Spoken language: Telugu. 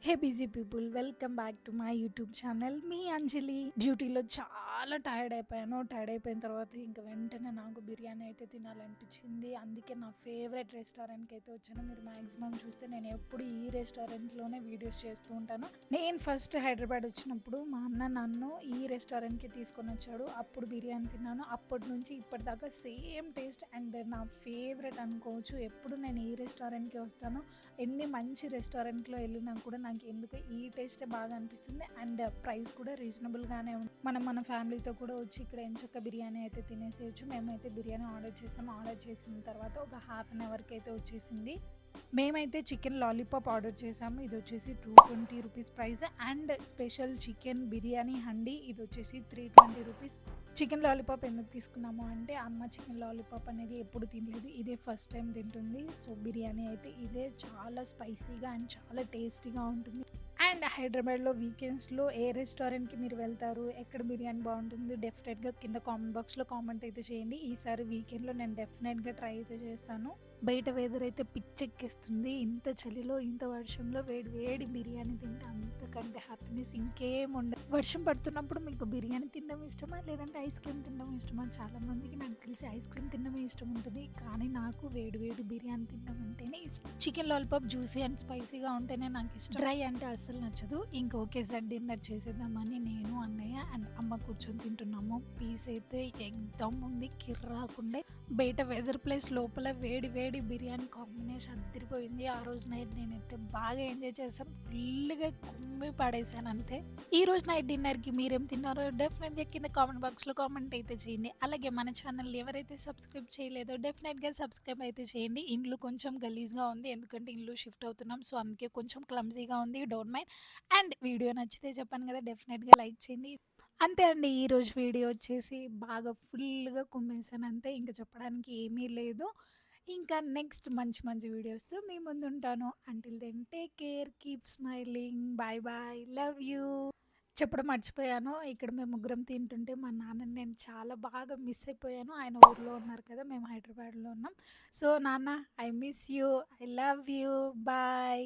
Hey busy people, welcome back to my YouTube channel. మీ అంజలి. డ్యూటీలో చాలా టైర్డ్ అయిపోయాను. టైర్డ్ అయిపోయిన తర్వాత ఇంకా వెంటనే నాకు బిర్యానీ అయితే తినాలనిపించింది. అందుకే నా ఫేవరెట్ రెస్టారెంట్కి అయితే వచ్చాను. మీరు మ్యాక్సిమం చూస్తే నేను ఎప్పుడు ఈ రెస్టారెంట్లోనే వీడియోస్ చేస్తూ ఉంటాను. నేను ఫస్ట్ హైదరాబాద్ వచ్చినప్పుడు మా అన్న నన్ను ఈ రెస్టారెంట్కి తీసుకొని వచ్చాడు. అప్పుడు బిర్యానీ తిన్నాను. అప్పటి నుంచి ఇప్పటిదాకా సేమ్ టేస్ట్ అండ్ నా ఫేవరెట్ అనుకోవచ్చు. ఎప్పుడు నేను ఈ రెస్టారెంట్కి వస్తాను. ఎన్ని మంచి రెస్టారెంట్లో వెళ్ళినా కూడా నాకు ఎందుకు ఈ టేస్టే బాగా అనిపిస్తుంది. అండ్ ప్రైస్ కూడా రీజనబుల్గానే ఉంది. మన ఫ్యామిలీతో కూడా వచ్చి ఇక్కడ ఎంచక్క బిర్యానీ అయితే తినేసేయచ్చు. మేమైతే బిర్యానీ ఆర్డర్ చేసాము. ఆర్డర్ చేసిన తర్వాత ఒక హాఫ్ అన్ అవర్కి అయితే వచ్చేసింది. మేమైతే చికెన్ లాలీపాప్ ఆర్డర్ చేసాము. ఇది వచ్చేసి 220 rupees price. And special chicken biryani handi ఇది వచ్చేసి 320 రూపీస్. చికెన్ లాలీపాప్ ఎందుకు తీసుకున్నాము అంటే అమ్మ చికెన్ లాలీపాప్ అనేది ఎప్పుడు తినలేదు, ఇదే ఫస్ట్ టైం తింటుంది. సో బిర్యానీ అయితే ఇదే చాలా స్పైసీగా అండ్ చాలా టేస్టీగా ఉంటుంది. అండ్ హైదరాబాద్లో వీకెండ్స్లో ఏ రెస్టారెంట్కి మీరు వెళ్తారు, ఎక్కడ బిర్యానీ బాగుంటుంది, డెఫినెట్గా కింద కామెంట్ బాక్స్లో కామెంట్ అయితే చేయండి. ఈసారి వీకెండ్లో నేను డెఫినెట్గా ట్రై అయితే చేస్తాను. బయట వెదర్ అయితే పిచ్చెక్కిస్తుంది. ఇంత చలిలో ఇంత వర్షంలో వేడి వేడి బిర్యానీ తింటే అంతకంటే హ్యాపీనెస్ ఇంకేం ఉండదు. వర్షం పడుతున్నప్పుడు మీకు బిర్యానీ తినడం ఇష్టమా లేదంటే ఐస్ క్రీమ్ తినడం ఇష్టమా? చాలా మందికి నాకు తెలిసి ఐస్ క్రీమ్ తినడమే ఇష్టం ఉంటుంది, కానీ నాకు వేడి వేడి బిర్యానీ తినడం అంటేనే ఇష్టం. చికెన్ లాలీపాప్ జ్యూసీ అండ్ స్పైసీగా ఉంటేనే నాకు ఇష్టం. డ్రై అంటే అస్సలు నచ్చదు. ఇంకా ఒకేసారి డిన్నర్ చేసేద్దామని నేను అన్నయ్య అండ్ అమ్మ కూర్చొని తింటున్నాము. పీస్ అయితే ఎగ్దమ్ ఉంది, కిర్రాకుండే. బయట వెదర్ ప్లేస్ లోపల వేడి వేడి బిర్యానీ కాంబినేషన్ అదిరిపోయింది. ఆ రోజు నైట్ నేనైతే బాగా ఎంజాయ్ చేశాను. ఫుల్గా కుమ్మి పడేసాను అంతే. ఈ రోజు నైట్ డిన్నర్కి మీరేం తిన్నారో డెఫినెట్గా కింద కామెంట్ బాక్స్లో కామెంట్ అయితే చేయండి. అలాగే మన ఛానల్ ఎవరైతే సబ్స్క్రైబ్ చేయలేదో డెఫినెట్గా సబ్స్క్రైబ్ అయితే చేయండి. ఇండ్లు కొంచెం గలీజ్గా ఉంది, ఎందుకంటే ఇల్లు షిఫ్ట్ అవుతున్నాం. సో అందుకే కొంచెం క్లమ్జీగా ఉంది, డోంట్ మైండ్. అండ్ వీడియో నచ్చితే చెప్పాను కదా, డెఫినెట్గా లైక్ చేయండి. అంతే అండి. ఈరోజు వీడియో వచ్చేసి బాగా ఫుల్గా కుమ్మేసాను అంతే, ఇంకా చెప్పడానికి ఏమీ లేదు. ఇంకా నెక్స్ట్ మంచి మంచి వీడియోస్తో మీ ముందు ఉంటాను. Until then take care, keep smiling, bye bye, love you. చెప్పడం మర్చిపోయాను, ఇక్కడ మేము ముగ్గురం తింటుంటే మా నాన్నని నేను చాలా బాగా మిస్ అయిపోయాను. ఆయన ఊర్లో ఉన్నారు కదా, మేము హైదరాబాద్లో ఉన్నాం. సో నాన్న, I miss you, I love you, bye.